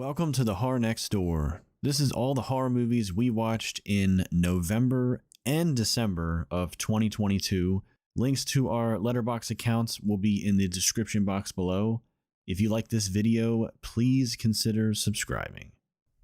Welcome to the Horror Next Door. This is all the horror movies we watched in November and December of 2022. Links to our Letterboxd accounts will be in the description box below. If you like this video, please consider subscribing.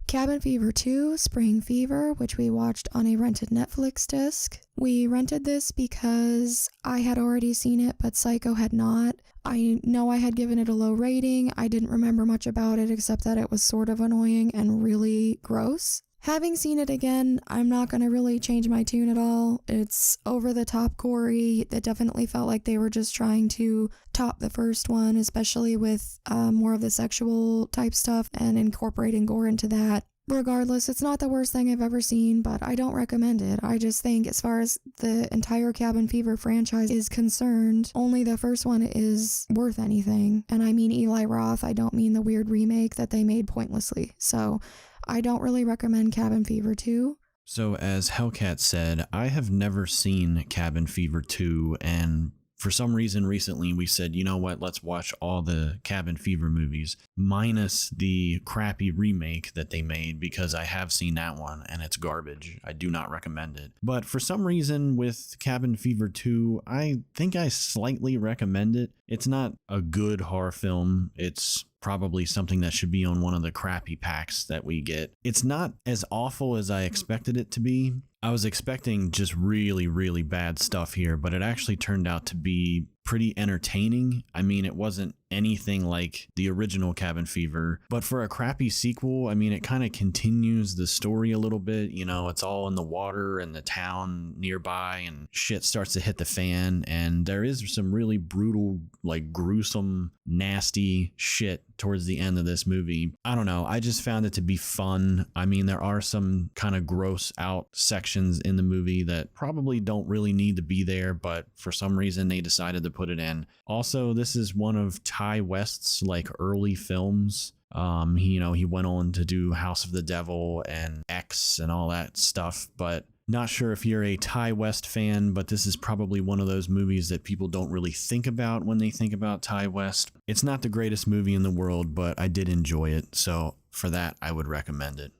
Cabin Fever 2, Spring Fever, which we watched on a rented Netflix disc. We rented this because I had already seen it, but Psycho had not. I know I had given it a low rating. I didn't remember much about it except that it was sort of annoying and really gross. Having seen it again, I'm not going to really change my tune at all. It's over the top gory. It definitely felt like they were just trying to top the first one, especially with more of the sexual type stuff and incorporating gore into that. Regardless, it's not the worst thing I've ever seen, but I don't recommend it. I just think as far as the entire Cabin Fever franchise is concerned, only the first one is worth anything. And I mean Eli Roth, I don't mean the weird remake that they made pointlessly. So I don't really recommend Cabin Fever 2. So as Hellcat said, I have never seen Cabin Fever 2, and for some reason recently we said, you know what, let's watch all the Cabin Fever movies, minus the crappy remake that they made, because I have seen that one and it's garbage. I do not recommend it. But for some reason with Cabin Fever 2, I think I slightly recommend it. It's not a good horror film. It's probably something that should be on one of the crappy packs that we get. It's not as awful as I expected it to be. I was expecting just really, really bad stuff here, but it actually turned out to be pretty entertaining. I mean, it wasn't anything like the original Cabin Fever, but for a crappy sequel, I mean, it kind of continues the story a little bit. You know, it's all in the water and the town nearby, and shit starts to hit the fan, and there is some really brutal, like gruesome, nasty shit towards the end of this movie. I don't know. I just found it to be fun. I mean, there are some kind of gross out sections in the movie that probably don't really need to be there, but for some reason they decided to put it in. Also, this is one of Ty West's like early films. He went on to do House of the Devil and X and all that stuff, but not sure if you're a Ty West fan, but this is probably one of those movies that people don't really think about when they think about Ty West. It's not the greatest movie in the world, but I did enjoy it, so for that, I would recommend it.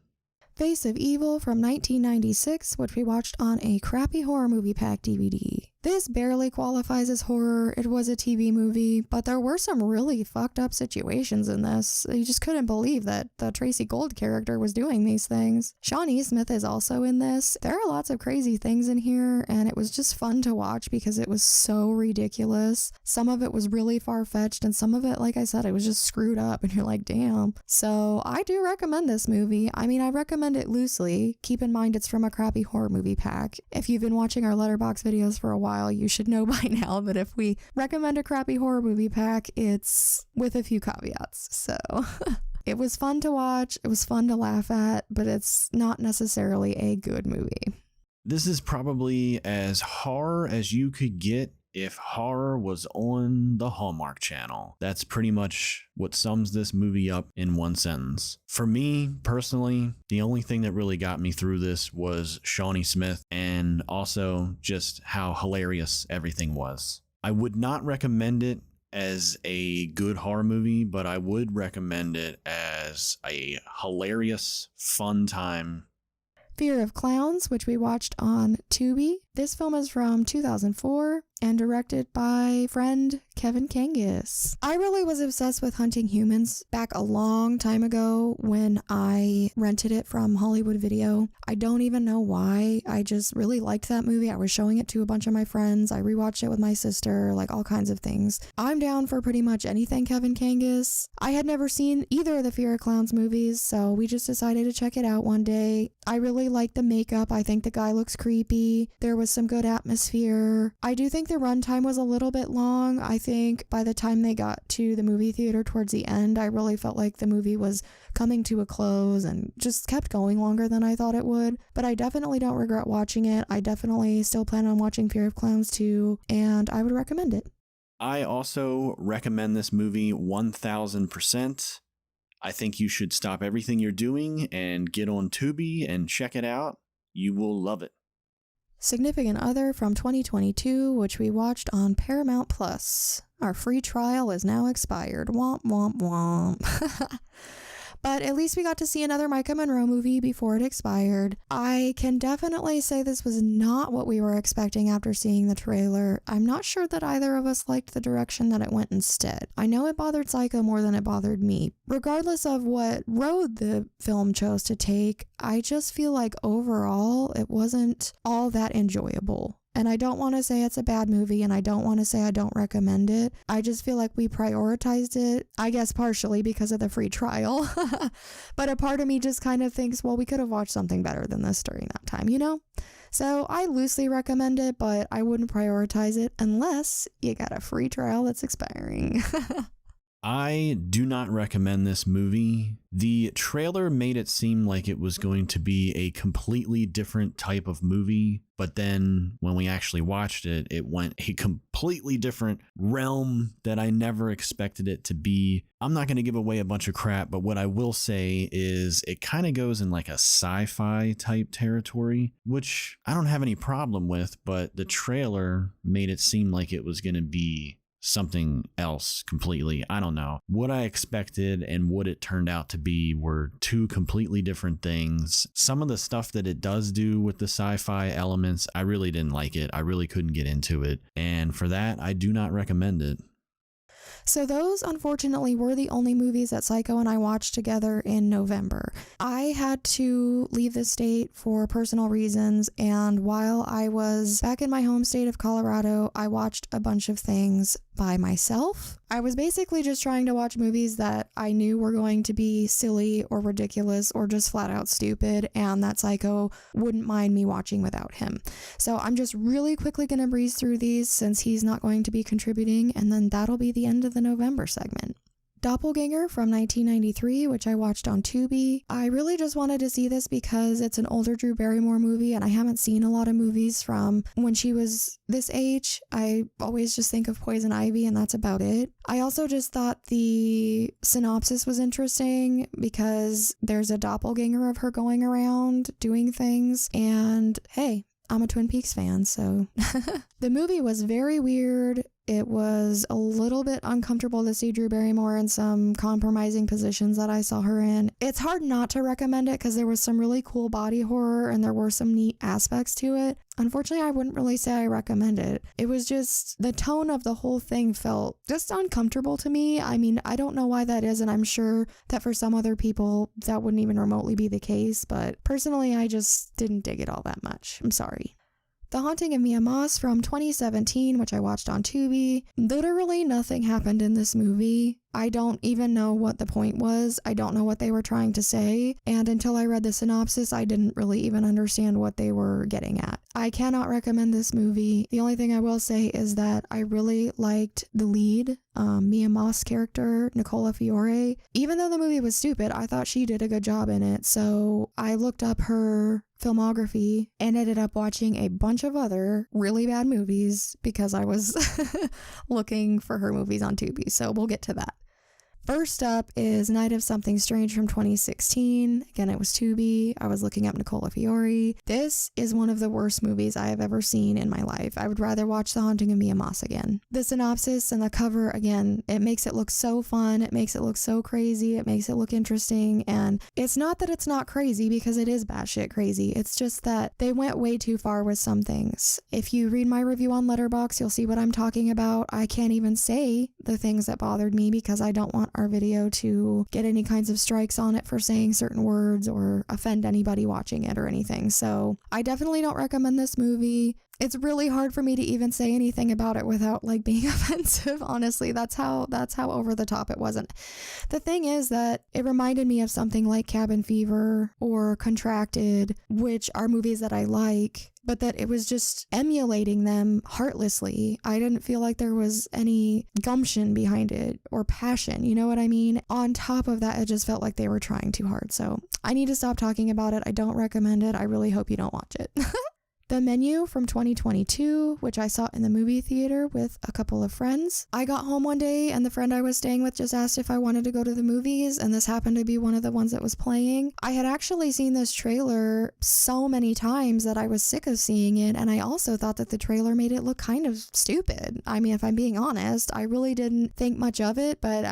Face of Evil from 1996, which we watched on a crappy horror movie pack DVD. This barely qualifies as horror. It was a TV movie, but there were some really fucked up situations in this. You just couldn't believe that the Tracy Gold character was doing these things. Shawnee Smith is also in this. There are lots of crazy things in here, and it was just fun to watch because it was so ridiculous. Some of it was really far-fetched, and some of it, like I said, it was just screwed up, and you're like, damn. So I do recommend this movie. I mean, I recommend it loosely. Keep in mind it's from a crappy horror movie pack. If you've been watching our Letterboxd videos for a while, you should know by now that if we recommend a crappy horror movie pack, it's with a few caveats. So it was fun to watch, it was fun to laugh at, but it's not necessarily a good movie. This is probably as horror as you could get if horror was on the Hallmark Channel. That's pretty much what sums this movie up in one sentence. For me, personally, the only thing that really got me through this was Shawnee Smith, and also just how hilarious everything was. I would not recommend it as a good horror movie, but I would recommend it as a hilarious, fun time. Fear of Clowns, which we watched on Tubi. This film is from 2004 and directed by friend Kevin Kangas. I really was obsessed with Hunting Humans back a long time ago when I rented it from Hollywood Video. I don't even know why. I just really liked that movie. I was showing it to a bunch of my friends. I rewatched it with my sister, like all kinds of things. I'm down for pretty much anything Kevin Kangas. I had never seen either of the Fear of Clowns movies, so we just decided to check it out one day. I really liked the makeup. I think the guy looks creepy. There was some good atmosphere. I do think the runtime was a little bit long. I think by the time they got to the movie theater towards the end, I really felt like the movie was coming to a close and just kept going longer than I thought it would. But I definitely don't regret watching it. I definitely still plan on watching Fear of Clowns 2, and I would recommend it. I also recommend this movie 1000%. I think you should stop everything you're doing and get on Tubi and check it out. You will love it. Significant Other from 2022, which we watched on Paramount Plus. Our free trial is now expired. Womp, womp, womp. But at least we got to see another Micah Monroe movie before it expired. I can definitely say this was not what we were expecting after seeing the trailer. I'm not sure that either of us liked the direction that it went instead. I know it bothered Psycho more than it bothered me. Regardless of what road the film chose to take, I just feel like overall it wasn't all that enjoyable. And I don't want to say it's a bad movie, and I don't want to say I don't recommend it. I just feel like we prioritized it, I guess partially because of the free trial. But a part of me just kind of thinks, well, we could have watched something better than this during that time, you know? So I loosely recommend it, but I wouldn't prioritize it unless you got a free trial that's expiring. I do not recommend this movie. The trailer made it seem like it was going to be a completely different type of movie, but then when we actually watched it, it went a completely different realm that I never expected it to be. I'm not going to give away a bunch of crap, but what I will say is it kind of goes in like a sci-fi type territory, which I don't have any problem with, but the trailer made it seem like it was going to be something else completely. I don't know. What I expected and what it turned out to be were two completely different things. Some of the stuff that it does do with the sci-fi elements, I really didn't like it. I really couldn't get into it. And for that, I do not recommend it. So those, unfortunately, were the only movies that Psycho and I watched together in November. I had to leave the state for personal reasons, and while I was back in my home state of Colorado, I watched a bunch of things by myself. I was basically just trying to watch movies that I knew were going to be silly or ridiculous or just flat out stupid, and that Psycho wouldn't mind me watching without him. So I'm just really quickly going to breeze through these since he's not going to be contributing, and then that'll be the end of the November segment. Doppelganger from 1993, which I watched on Tubi. I really just wanted to see this because it's an older Drew Barrymore movie, and I haven't seen a lot of movies from when she was this age. I always just think of Poison Ivy, and that's about it. I also just thought the synopsis was interesting because there's a doppelganger of her going around doing things, and hey, I'm a Twin Peaks fan, so the movie was very weird. It was a little bit uncomfortable to see Drew Barrymore in some compromising positions that I saw her in. It's hard not to recommend it because there was some really cool body horror and there were some neat aspects to it. Unfortunately, I wouldn't really say I recommend it. It was just, the tone of the whole thing felt just uncomfortable to me. I mean, I don't know why that is, and I'm sure that for some other people that wouldn't even remotely be the case, but personally, I just didn't dig it all that much. I'm sorry. The Haunting of Mia Moss from 2017, which I watched on Tubi. Literally nothing happened in this movie. I don't even know what the point was. I don't know what they were trying to say. And until I read the synopsis, I didn't really even understand what they were getting at. I cannot recommend this movie. The only thing I will say is that I really liked the lead, Mia Moss character, Nicola Fiore. Even though the movie was stupid, I thought she did a good job in it. So I looked up her filmography and ended up watching a bunch of other really bad movies because I was looking for her movies on Tubi. So we'll get to that. First up is Night of Something Strange from 2016. Again, it was Tubi. I was looking up Nicola Fiore. This is one of the worst movies I have ever seen in my life. I would rather watch The Haunting of Mia Moss again. The synopsis and the cover, again, it makes it look so fun. It makes it look so crazy. It makes it look interesting. And it's not that it's not crazy because it is batshit crazy. It's just that they went way too far with some things. If you read my review on Letterboxd, you'll see what I'm talking about. I can't even say the things that bothered me because I don't want our video to get any kinds of strikes on it for saying certain words or offend anybody watching it or anything. So I definitely don't recommend this movie. It's really hard for me to even say anything about it without like being offensive. Honestly, that's how over the top it wasn't. The thing is that it reminded me of something like Cabin Fever or Contracted, which are movies that I like, but that it was just emulating them heartlessly. I didn't feel like there was any gumption behind it or passion, you know what I mean? On top of that, it just felt like they were trying too hard. So I need to stop talking about it. I don't recommend it. I really hope you don't watch it. The Menu from 2022, which I saw in the movie theater with a couple of friends. I got home one day and the friend I was staying with just asked if I wanted to go to the movies, and this happened to be one of the ones that was playing. I had actually seen this trailer so many times that I was sick of seeing it, and I also thought that the trailer made it look kind of stupid. I mean, if I'm being honest, I really didn't think much of it, but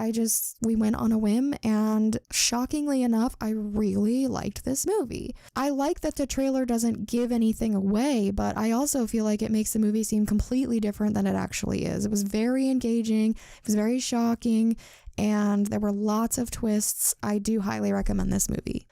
we went on a whim, and shockingly enough, I really liked this movie. I like that the trailer doesn't give anything away, but I also feel like it makes the movie seem completely different than it actually is. It was very engaging, it was very shocking, and there were lots of twists. I do highly recommend this movie.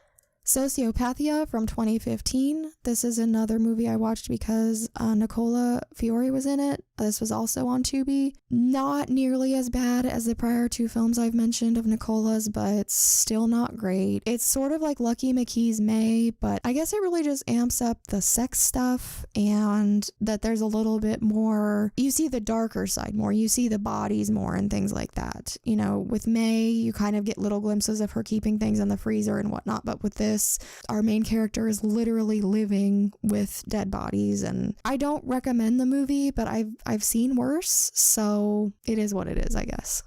Sociopathia from 2015. This is another movie I watched because Nicola Fiore was in it. This was also on Tubi. Not nearly as bad as the prior two films I've mentioned of Nicola's, but still not great. It's sort of like Lucky McKee's May, but I guess it really just amps up the sex stuff, and that there's a little bit more, you see the darker side more, you see the bodies more and things like that. You know, with May, you kind of get little glimpses of her keeping things in the freezer and whatnot, but with this, our main character is literally living with dead bodies, and I don't recommend the movie, but I've seen worse, so it is what it is, I guess.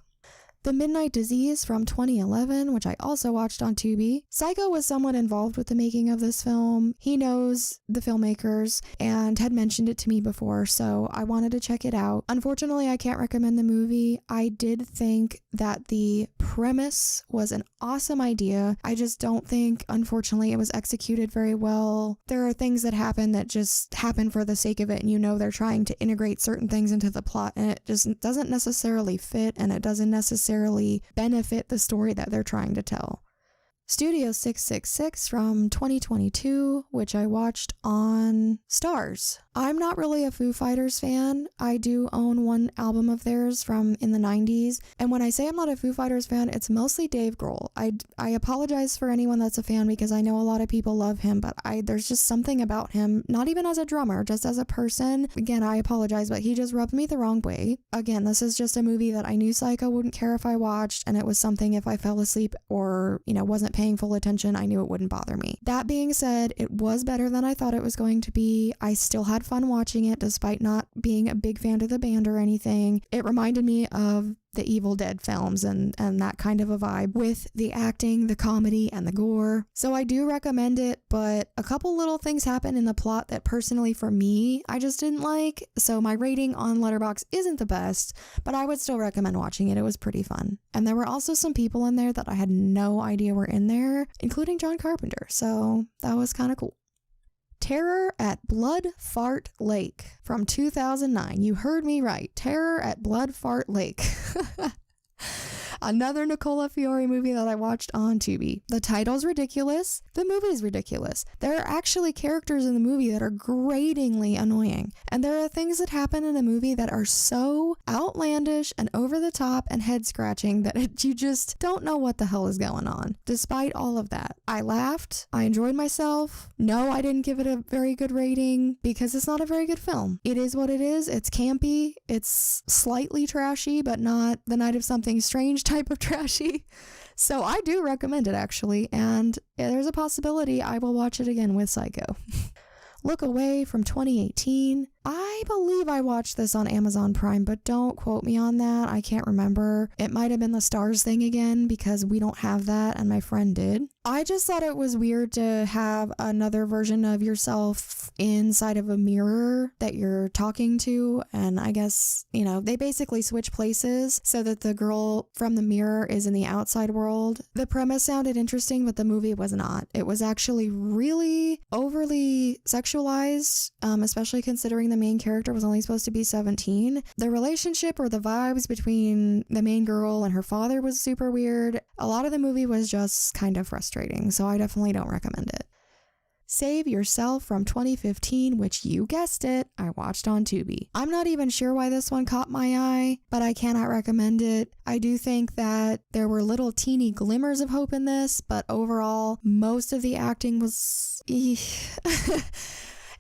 The Midnight Disease from 2011, which I also watched on Tubi. Psycho was somewhat involved with the making of this film. He knows the filmmakers and had mentioned it to me before, so I wanted to check it out. Unfortunately, I can't recommend the movie. I did think that the premise was an awesome idea. I just don't think, unfortunately, it was executed very well. There are things that happen that just happen for the sake of it, and you know they're trying to integrate certain things into the plot, and it just doesn't necessarily fit, and it doesn't necessarily benefit the story that they're trying to tell. Studio 666 from 2022, which I watched on Stars. I'm not really a Foo Fighters fan. I do own one album of theirs from in the 90s, and when I say I'm not a Foo Fighters fan, it's mostly Dave Grohl. I apologize for anyone that's a fan because I know a lot of people love him, but there's just something about him, not even as a drummer, just as a person. Again, I apologize, but he just rubbed me the wrong way. Again, this is just a movie that I knew Psycho wouldn't care if I watched, and it was something if I fell asleep or, wasn't paying full attention, I knew it wouldn't bother me. That being said, it was better than I thought it was going to be. I still had fun watching it despite not being a big fan of the band or anything. It reminded me of the Evil Dead films and that kind of a vibe with the acting, the comedy, and the gore. So I do recommend it, but a couple little things happen in the plot that personally for me, I just didn't like. So my rating on Letterboxd isn't the best, but I would still recommend watching it. It was pretty fun. And there were also some people in there that I had no idea were in there, including John Carpenter. So that was kind of cool. Terror at Blood Fart Lake from 2009. You heard me right. Terror at Blood Fart Lake. Another Nicola Fiore movie that I watched on Tubi. The title's ridiculous. The movie's ridiculous. There are actually characters in the movie that are gratingly annoying. And there are things that happen in a movie that are so outlandish and over the top and head scratching that you just don't know what the hell is going on. Despite all of that, I laughed. I enjoyed myself. No, I didn't give it a very good rating because it's not a very good film. It is what it is. It's campy. It's slightly trashy, but not the Night of Something Strange type of trashy. So I do recommend it actually, and there's a possibility I will watch it again with Psycho. Look Away from 2018. I believe I watched this on Amazon Prime, but don't quote me on that. I can't remember. It might have been the Stars thing again because we don't have that and my friend did. I just thought it was weird to have another version of yourself inside of a mirror that you're talking to. And I guess, they basically switch places so that the girl from the mirror is in the outside world. The premise sounded interesting, but the movie was not. It was actually really overly sexualized, especially considering the main character was only supposed to be 17. The relationship or the vibes between the main girl and her father was super weird. A lot of the movie was just kind of frustrating, so I definitely don't recommend it. Save Yourself from 2015, which you guessed it, I watched on Tubi. I'm not even sure why this one caught my eye, but I cannot recommend it. I do think that there were little teeny glimmers of hope in this, but overall, most of the acting was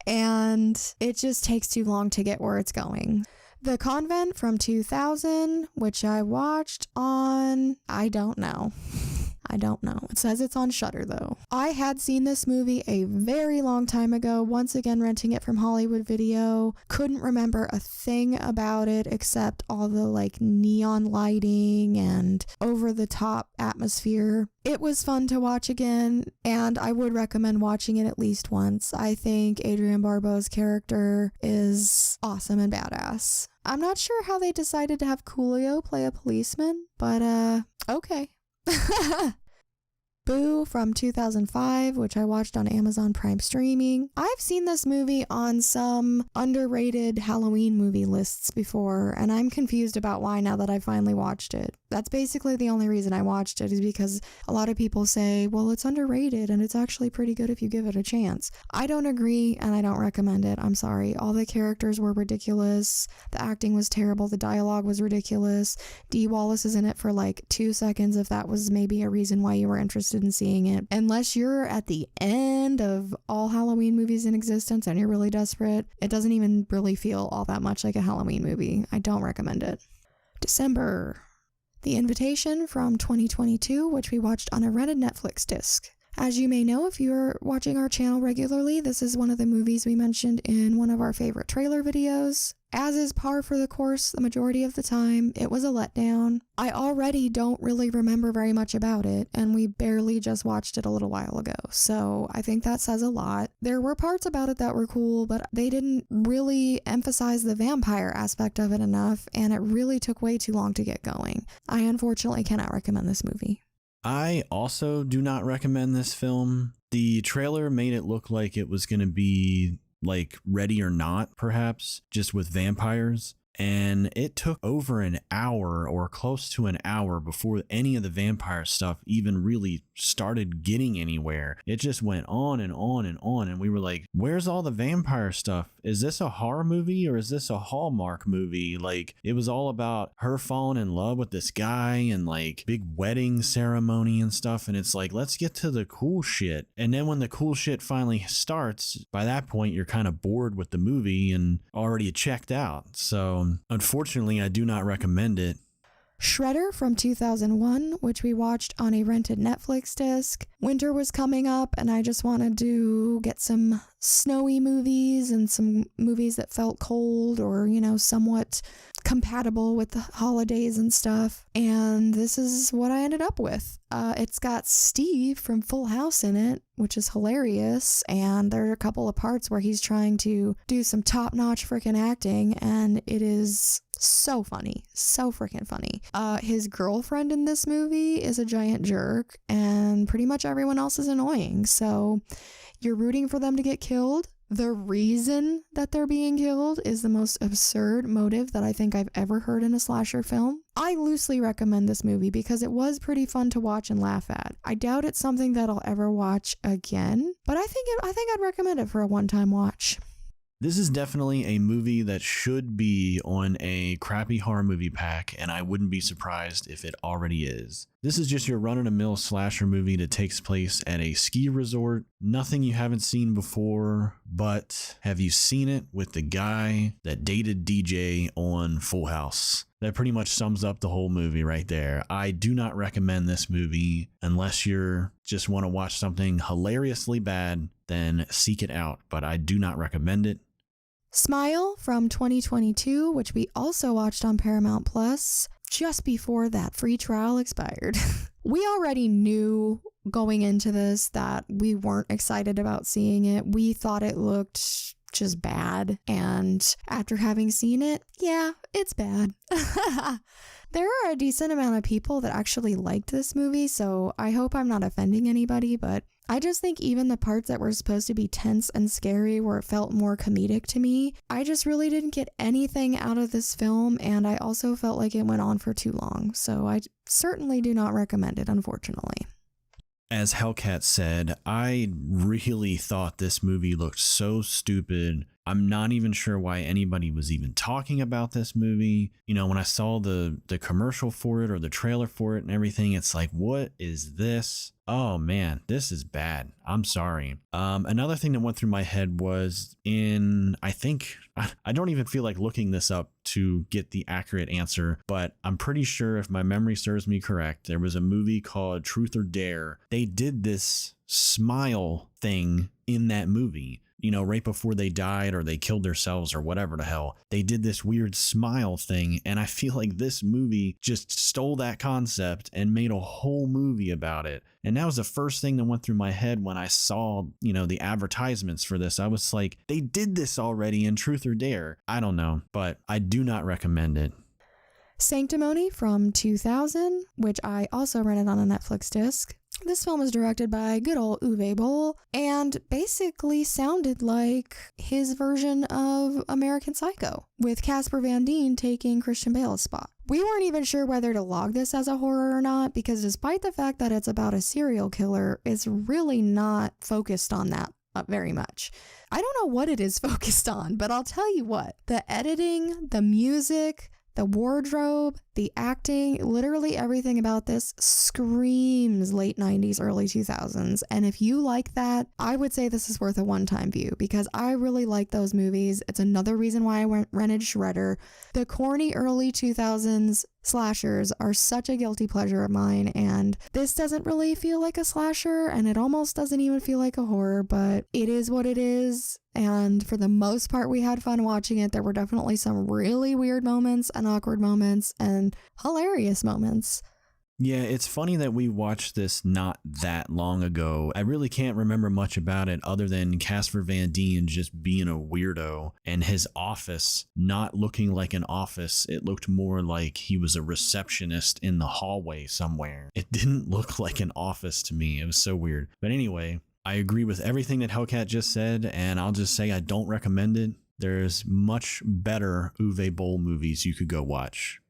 and it just takes too long to get where it's going. The Convent from 2000, which I watched on, I don't know. I don't know. It says it's on Shudder though. I had seen this movie a very long time ago, once again renting it from Hollywood Video. Couldn't remember a thing about it except all the like neon lighting and over the top atmosphere. It was fun to watch again, and I would recommend watching it at least once. I think Adrienne Barbeau's character is awesome and badass. I'm not sure how they decided to have Coolio play a policeman, but okay. Boo from 2005, which I watched on Amazon Prime streaming. I've seen this movie on some underrated Halloween movie lists before, and I'm confused about why now that I finally watched it. That's basically the only reason I watched it, is because a lot of people say, well, it's underrated and it's actually pretty good if you give it a chance. I don't agree, and I don't recommend it. I'm sorry. All the characters were ridiculous. The acting was terrible. The dialogue was ridiculous. Dee Wallace is in it for like 2 seconds, if that was maybe a reason why you were interested in seeing it. Unless you're at the end of all Halloween movies in existence and you're really desperate, it doesn't even really feel all that much like a Halloween movie. I don't recommend it. December. The Invitation from 2022, which we watched on a rented Netflix disc. As you may know, if you're watching our channel regularly, this is one of the movies we mentioned in one of our favorite trailer videos. As is par for the course the majority of the time, it was a letdown. I already don't really remember very much about it, and we barely just watched it a little while ago, so I think that says a lot. There were parts about it that were cool, but they didn't really emphasize the vampire aspect of it enough, and it really took way too long to get going. I unfortunately cannot recommend this movie. I also do not recommend this film. The trailer made it look like it was going to be like Ready or Not, perhaps, just with vampires. And it took over an hour or close to an hour before any of the vampire stuff even really started getting anywhere. It just went on and on and on. And we were like, where's all the vampire stuff? Is this a horror movie or is this a Hallmark movie? Like, it was all about her falling in love with this guy and like big wedding ceremony and stuff. And it's like, let's get to the cool shit. And then when the cool shit finally starts, by that point, you're kind of bored with the movie and already checked out. So unfortunately, I do not recommend it. Shredder from 2001, which we watched on a rented Netflix disc. Winter was coming up and I just wanted to get some snowy movies and some movies that felt cold or, you know, somewhat compatible with the holidays and stuff. And this is what I ended up with. It's got Steve from Full House in it, which is hilarious. And there are a couple of parts where he's trying to do some top-notch freaking acting, and it is so funny. So freaking funny. His girlfriend in this movie is a giant jerk, and pretty much everyone else is annoying. So you're rooting for them to get killed. The reason that they're being killed is the most absurd motive that I think I've ever heard in a slasher film. I loosely recommend this movie because it was pretty fun to watch and laugh at. I doubt it's something that I'll ever watch again, but I think I'd recommend it for a one-time watch. This is definitely a movie that should be on a crappy horror movie pack, and I wouldn't be surprised if it already is. This is just your run-of-the-mill slasher movie that takes place at a ski resort. Nothing you haven't seen before, but have you seen it with the guy that dated DJ on Full House? That pretty much sums up the whole movie right there. I do not recommend this movie unless you just want to watch something hilariously bad, then seek it out, but I do not recommend it. Smile from 2022, which we also watched on Paramount Plus just before that free trial expired. We already knew going into this that we weren't excited about seeing it. We thought it looked just bad, and after having seen it, yeah, it's bad. There are a decent amount of people that actually liked this movie, so I hope I'm not offending anybody, but I just think even the parts that were supposed to be tense and scary where it felt more comedic to me, I just really didn't get anything out of this film, and I also felt like it went on for too long, so I certainly do not recommend it, unfortunately. As Hellcat said, I really thought this movie looked so stupid. I'm not even sure why anybody was even talking about this movie. You know, when I saw the commercial for it or the trailer for it and everything, it's like, what is this? Oh man, this is bad. I'm sorry. Another thing that went through my head was I don't even feel like looking this up to get the accurate answer, but I'm pretty sure, if my memory serves me correct, there was a movie called Truth or Dare. They did this smile thing in that movie. You know, right before they died or they killed themselves or whatever the hell, they did this weird smile thing. And I feel like this movie just stole that concept and made a whole movie about it. And that was the first thing that went through my head when I saw, you know, the advertisements for this. I was like, they did this already in Truth or Dare. I don't know, but I do not recommend it. Sanctimony from 2000, which I also rented on a Netflix disc. This film is directed by good old Uwe Boll and basically sounded like his version of American Psycho, with Casper Van Dien taking Christian Bale's spot. We weren't even sure whether to log this as a horror or not, because despite the fact that it's about a serial killer, it's really not focused on that very much. I don't know what it is focused on, but I'll tell you what, the editing, the music, the wardrobe, the acting, literally everything about this screams late 90s, early 2000s. And if you like that, I would say this is worth a one-time view, because I really like those movies. It's another reason why I rented Shredder. The corny early 2000s slashers are such a guilty pleasure of mine, and this doesn't really feel like a slasher, and it almost doesn't even feel like a horror, but it is what it is. And for the most part, we had fun watching it. There were definitely some really weird moments and awkward moments and hilarious moments. Yeah, it's funny that we watched this not that long ago. I really can't remember much about it other than Casper Van Dien just being a weirdo and his office not looking like an office. It looked more like he was a receptionist in the hallway somewhere. It didn't look like an office to me. It was so weird. But anyway, I agree with everything that Hellcat just said, and I'll just say I don't recommend it. There's much better Uwe Boll movies you could go watch.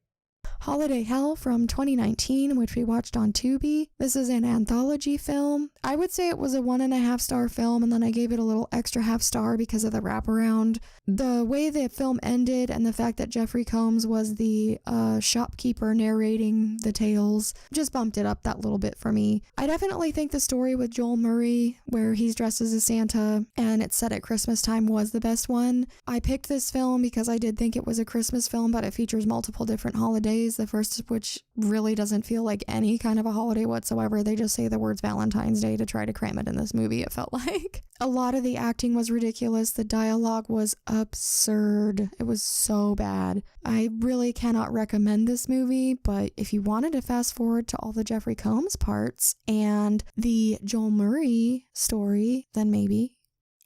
Holiday Hell from 2019, which we watched on Tubi. This is an anthology film. I would say it was a 1.5 star film, and then I gave it a little extra half star because of the wraparound. The way the film ended and the fact that Jeffrey Combs was the shopkeeper narrating the tales just bumped it up that little bit for me. I definitely think the story with Joel Murray, where he's dressed as a Santa and it's set at Christmas time, was the best one. I picked this film because I did think it was a Christmas film, but it features multiple different holidays, the first of which really doesn't feel like any kind of a holiday whatsoever. They just say the words Valentine's Day to try to cram it in this movie, it felt like. A lot of the acting was ridiculous. The dialogue was absurd. It was so bad. I really cannot recommend this movie, but if you wanted to fast forward to all the Jeffrey Combs parts and the Joel Murray story, then maybe.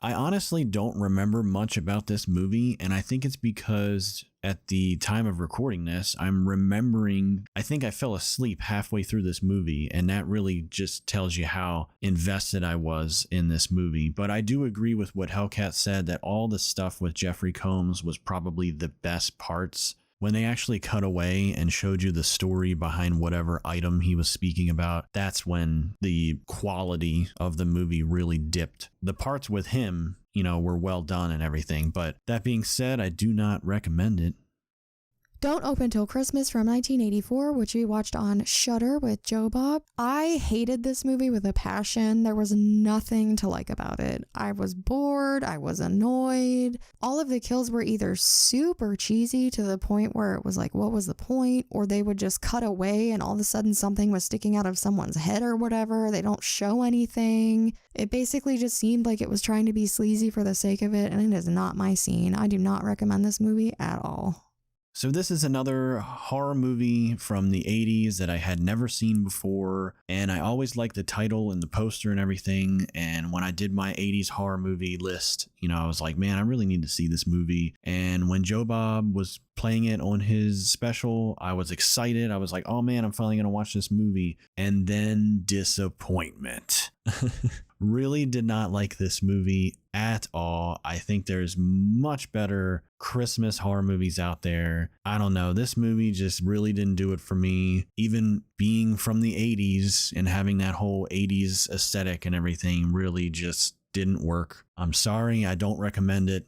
I honestly don't remember much about this movie, and I think it's because at the time of recording this, I'm remembering, I think I fell asleep halfway through this movie, and that really just tells you how invested I was in this movie. But I do agree with what Hellcat said, that all the stuff with Jeffrey Combs was probably the best parts. When they actually cut away and showed you the story behind whatever item he was speaking about, that's when the quality of the movie really dipped. The parts with him, you know, were well done and everything, but that being said, I do not recommend it. Don't Open Till Christmas from 1984, which we watched on Shudder with Joe Bob. I hated this movie with a passion. There was nothing to like about it. I was bored. I was annoyed. All of the kills were either super cheesy to the point where it was like, what was the point? Or they would just cut away and all of a sudden something was sticking out of someone's head or whatever. They don't show anything. It basically just seemed like it was trying to be sleazy for the sake of it, and it is not my scene. I do not recommend this movie at all. So this is another horror movie from the 80s that I had never seen before, and I always liked the title and the poster and everything, and when I did my 80s horror movie list, you know, I was like, man, I really need to see this movie. And when Joe Bob was playing it on his special, I was excited. I was like, oh man, I'm finally gonna watch this movie. And then disappointment. Really did not like this movie at all. I think there's much better Christmas horror movies out there. I don't know. This movie just really didn't do it for me. Even being from the 80s and having that whole 80s aesthetic and everything really just didn't work. I'm sorry. I don't recommend it.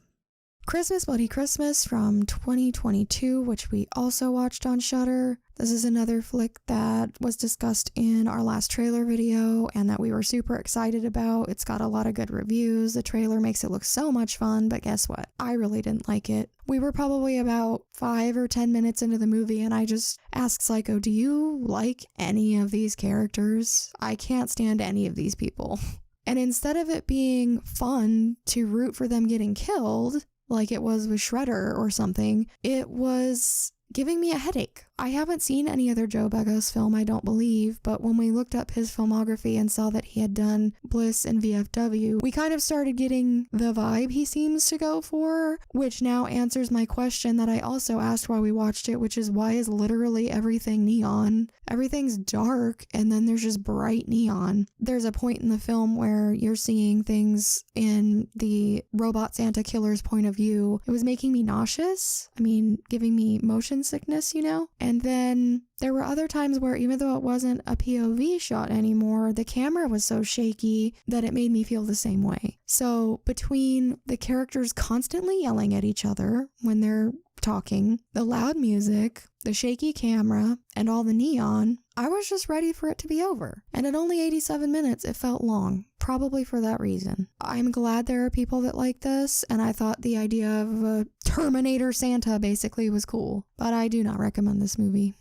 Christmas Bloody Christmas from 2022, which we also watched on Shudder. This is another flick that was discussed in our last trailer video and that we were super excited about. It's got a lot of good reviews. The trailer makes it look so much fun, but guess what? I really didn't like it. We were probably about 5 or 10 minutes into the movie and I just asked Psycho, do you like any of these characters? I can't stand any of these people. And instead of it being fun to root for them getting killed, like it was with Shredder or something, it was giving me a headache. I haven't seen any other Joe Begos film, I don't believe, but when we looked up his filmography and saw that he had done Bliss and VFW, we kind of started getting the vibe he seems to go for, which now answers my question that I also asked while we watched it, which is why is literally everything neon? Everything's dark and then there's just bright neon. There's a point in the film where you're seeing things in the robot Santa killer's point of view. It was making me nauseous. I mean, giving me motion sickness, you know? And then there were other times where even though it wasn't a POV shot anymore, the camera was so shaky that it made me feel the same way. So between the characters constantly yelling at each other when they're talking, the loud music, the shaky camera, and all the neon, I was just ready for it to be over. And at only 87 minutes, it felt long, probably for that reason. I'm glad there are people that like this, and I thought the idea of a Terminator Santa basically was cool, but I do not recommend this movie.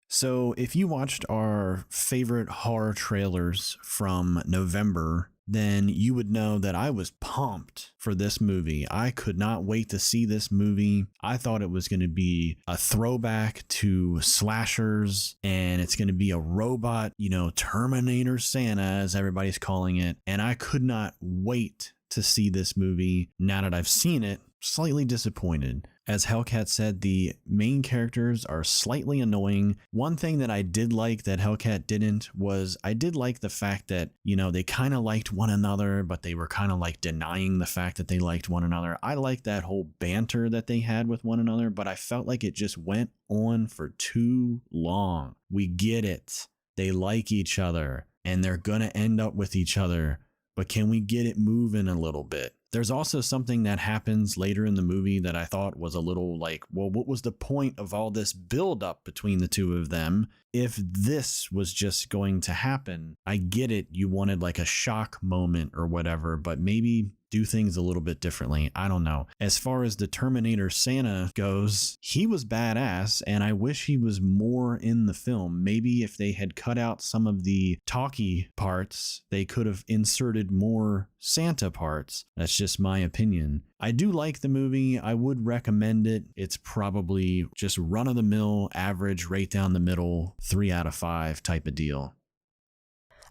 So if you watched our favorite horror trailers from November, then you would know that I was pumped for this movie. I could not wait to see this movie. I thought it was going to be a throwback to slashers, and it's going to be a robot, Terminator Santa, as everybody's calling it. And I could not wait to see this movie. Now that I've seen it, slightly disappointed. As Hellcat said, the main characters are slightly annoying. One thing that I did like that Hellcat didn't was I did like the fact that, they kind of liked one another, but they were kind of like denying the fact that they liked one another. I like that whole banter that they had with one another, but I felt like it just went on for too long. We get it. They like each other and they're going to end up with each other, but can we get it moving a little bit? There's also something that happens later in the movie that I thought was a little like, well, what was the point of all this buildup between the two of them if this was just going to happen? I get it. You wanted like a shock moment or whatever, but maybe do things a little bit differently. I don't know. As far as the Terminator Santa goes, he was badass, and I wish he was more in the film. Maybe if they had cut out some of the talky parts, they could have inserted more Santa parts. That's just my opinion. I do like the movie. I would recommend it. It's probably just run-of-the-mill, average, right down the middle, 3 out of 5 type of deal.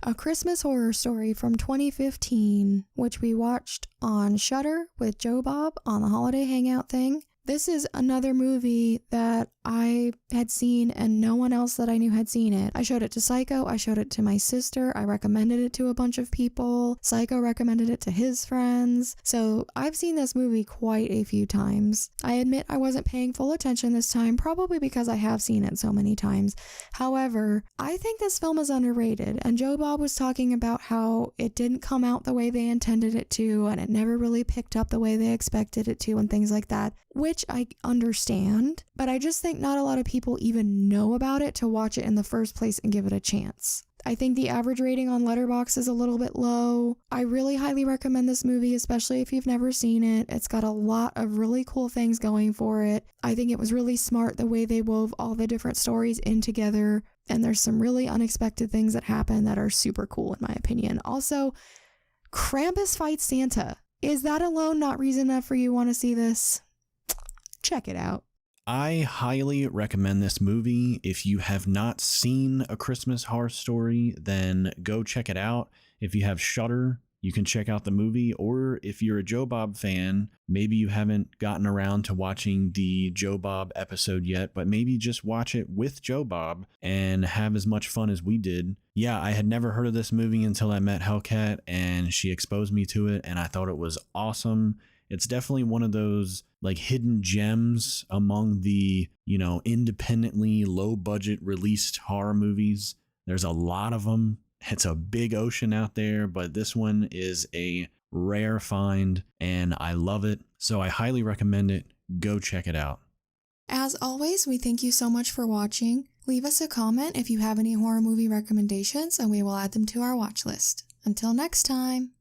A Christmas Horror Story from 2015, which we watched on Shudder with Joe Bob on the holiday hangout thing. This is another movie that I had seen and no one else that I knew had seen it. I showed it to Psycho, I showed it to my sister, I recommended it to a bunch of people, Psycho recommended it to his friends. So I've seen this movie quite a few times. I admit I wasn't paying full attention this time, probably because I have seen it so many times. However, I think this film is underrated, and Joe Bob was talking about how it didn't come out the way they intended it to, and it never really picked up the way they expected it to, and things like that, which I understand, but I just think not a lot of people even know about it to watch it in the first place and give it a chance. I think the average rating on Letterboxd is a little bit low. I really highly recommend this movie, especially if you've never seen it. It's got a lot of really cool things going for it. I think it was really smart the way they wove all the different stories in together, and there's some really unexpected things that happen that are super cool in my opinion. Also, Krampus fights Santa. Is that alone not reason enough for you to want to see this? Check it out. I highly recommend this movie. If you have not seen A Christmas Horror Story, then go check it out. If you have Shudder, you can check out the movie. Or if you're a Joe Bob fan, maybe you haven't gotten around to watching the Joe Bob episode yet, but maybe just watch it with Joe Bob and have as much fun as we did. Yeah, I had never heard of this movie until I met Hellcat, and she exposed me to it, and I thought it was awesome. It's definitely one of those like hidden gems among the, independently low budget released horror movies. There's a lot of them. It's a big ocean out there, but this one is a rare find, and I love it. So I highly recommend it. Go check it out. As always, we thank you so much for watching. Leave us a comment if you have any horror movie recommendations, and we will add them to our watch list. Until next time.